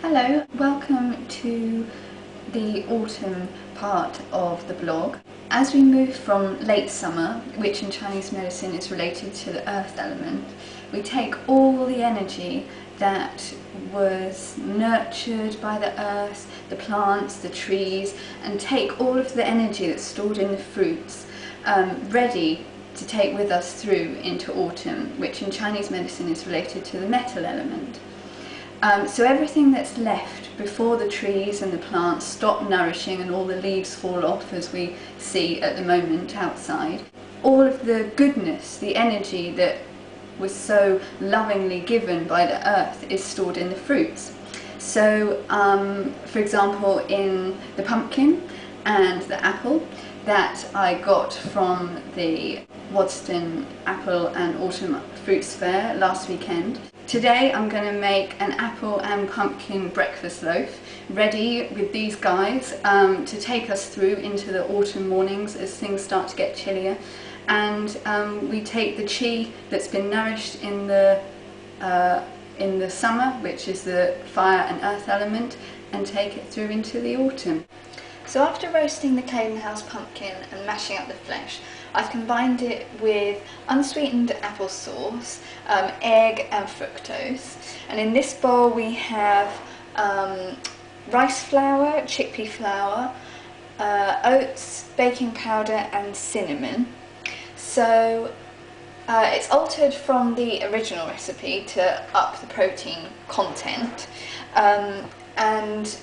Hello, welcome to the autumn part of the blog. As we move from late summer, which in Chinese medicine is related to the earth element, we take all the energy that was nurtured by the earth, the plants, the trees, and take all of the energy that's stored in the fruits, ready to take with us through into autumn, which in Chinese medicine is related to the metal element. So everything that's left before the trees and the plants stop nourishing and all the leaves fall off, as we see at the moment outside, all of the goodness, the energy that was so lovingly given by the earth is stored in the fruits. So for example, in the pumpkin and the apple that I got from the Waddesdon Apple and Autumn Fruits Fair last weekend. Today I'm going to make an apple and pumpkin breakfast loaf ready with these guys to take us through into the autumn mornings as things start to get chillier, and we take the qi that's been nourished in the summer, which is the fire and earth element, and take it through into the autumn. So after roasting the Claydon House pumpkin and mashing up the flesh, I've combined it with unsweetened applesauce, egg and fructose. And in this bowl we have rice flour, chickpea flour, oats, baking powder and cinnamon. So it's altered from the original recipe to up the protein content. And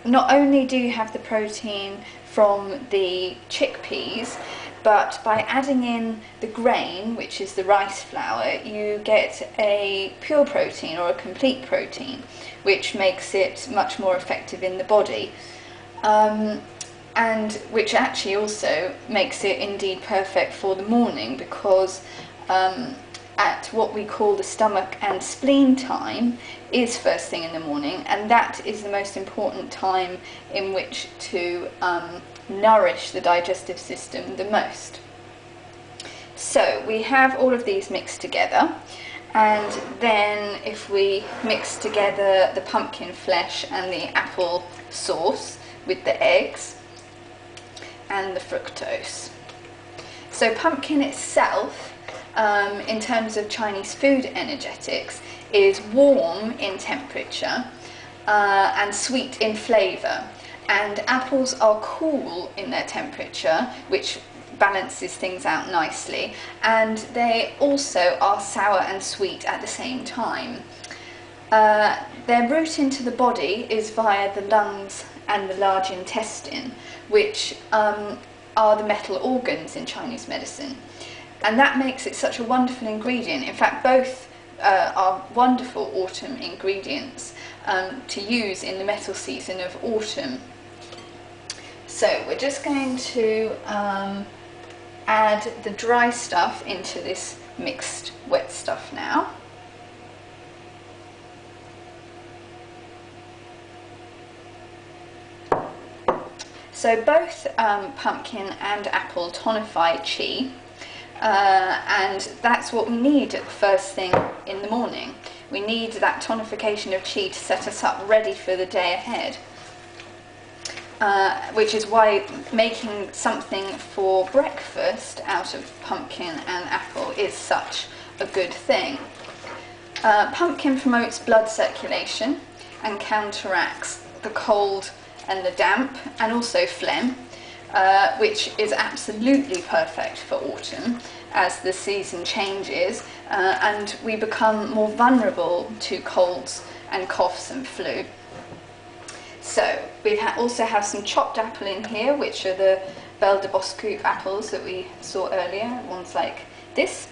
not only do you have the protein from the chickpeas, but by adding in the grain, which is the rice flour, you get a pure protein or a complete protein, which makes it much more effective in the body, and which actually also makes it indeed perfect for the morning, because at what we call the stomach and spleen time is first thing in the morning, and that is the most important time in which to nourish the digestive system the most. So we have all of these mixed together, and then if we mix together the pumpkin flesh and the apple sauce with the eggs and the fructose. So pumpkin itself, in terms of Chinese food energetics, is warm in temperature and sweet in flavour, and apples are cool in their temperature, which balances things out nicely, and they also are sour and sweet at the same time. Their route into the body is via the lungs and the large intestine, which are the metal organs in Chinese medicine. And that makes it such a wonderful ingredient. In fact, both are wonderful autumn ingredients to use in the metal season of autumn. So we're just going to add the dry stuff into this mixed wet stuff now. So both pumpkin and apple tonify qi. And that's what we need at the first thing in the morning. We need that tonification of qi to set us up ready for the day ahead, which is why making something for breakfast out of pumpkin and apple is such a good thing. Pumpkin promotes blood circulation and counteracts the cold and the damp, and also phlegm, which is absolutely perfect for autumn as the season changes and we become more vulnerable to colds and coughs and flu. So we also have some chopped apple in here, which are the Belle de Boscoupe apples that we saw earlier, ones like this,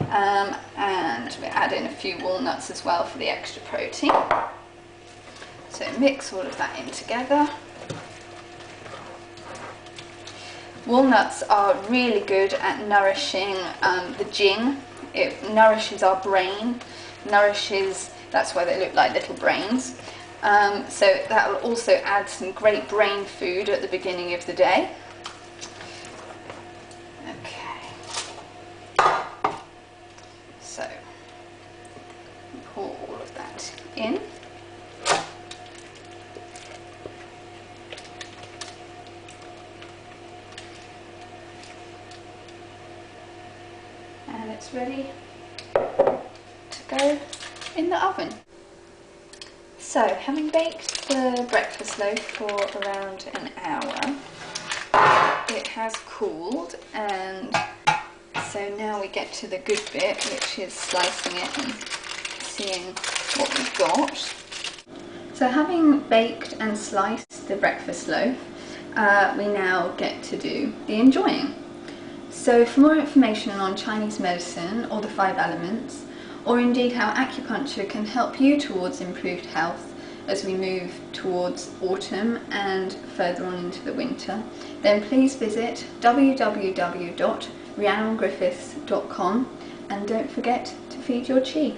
and we add in a few walnuts as well for the extra protein. So mix all of that in together. Walnuts are really good at nourishing the jing. It nourishes our brain, that's why they look like little brains. So that will also add some great brain food at the beginning of the day. Okay. So pour all of that in. it's ready to go in the oven. So, having baked the breakfast loaf for around an hour, it has cooled, and so now we get to the good bit, which is slicing it and seeing what we've got. So having baked and sliced the breakfast loaf, we now get to do the enjoying. So for more information on Chinese medicine or the 5 elements, or indeed how acupuncture can help you towards improved health as we move towards autumn and further on into the winter, then please visit www.rhiannongriffiths.com, and don't forget to feed your chi.